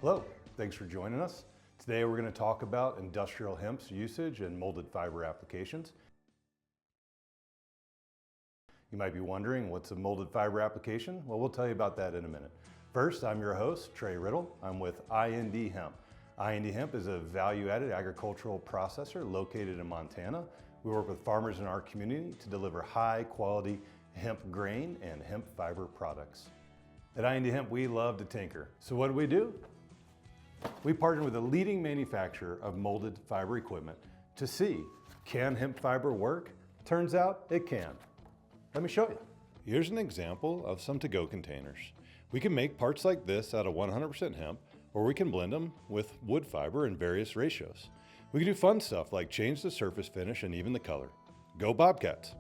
Hello, thanks for joining us. Today we're going to talk about industrial hemp's usage in molded fiber applications. You might be wondering, what's a molded fiber application? Well, we'll tell you about that in a minute. First, I'm your host, Trey Riddle. I'm with IND Hemp. IND Hemp is a value-added agricultural processor located in Montana. We work with farmers in our community to deliver high-quality hemp grain and hemp fiber products. At IND Hemp, we love to tinker. So what do? We partner with a leading manufacturer of molded fiber equipment to see, can hemp fiber work? Turns out it can. Let me show you. Here's an example of some to-go containers. We can make parts like this out of 100% hemp, or we can blend them with wood fiber in various ratios. We can do fun stuff like change the surface finish and even the color. Go Bobcats!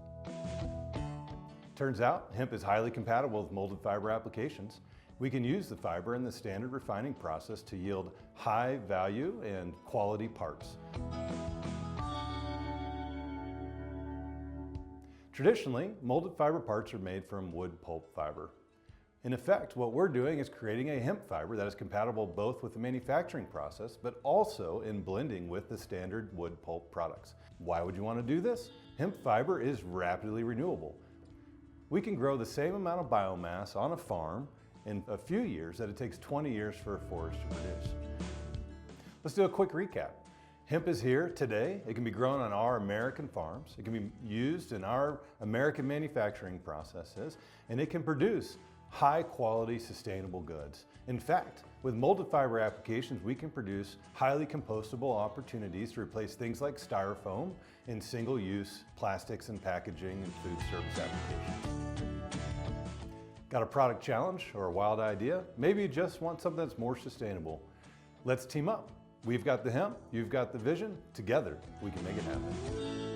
Turns out hemp is highly compatible with molded fiber applications. We can use the fiber in the standard refining process to yield high value and quality parts. Traditionally, molded fiber parts are made from wood pulp fiber. In effect, what we're doing is creating a hemp fiber that is compatible both with the manufacturing process, but also in blending with the standard wood pulp products. Why would you want to do this? Hemp fiber is rapidly renewable. We can grow the same amount of biomass on a farm in a few years that it takes 20 years for a forest to produce. Let's do a quick recap. Hemp is here today. It can be grown on our American farms. It can be used in our American manufacturing processes, and it can produce high quality, sustainable goods. In fact, with molded fiber applications, we can produce highly compostable opportunities to replace things like styrofoam in single-use plastics and packaging and food service applications. Got a product challenge or a wild idea? Maybe you just want something that's more sustainable. Let's team up. We've got the hemp, you've got the vision. Together, we can make it happen.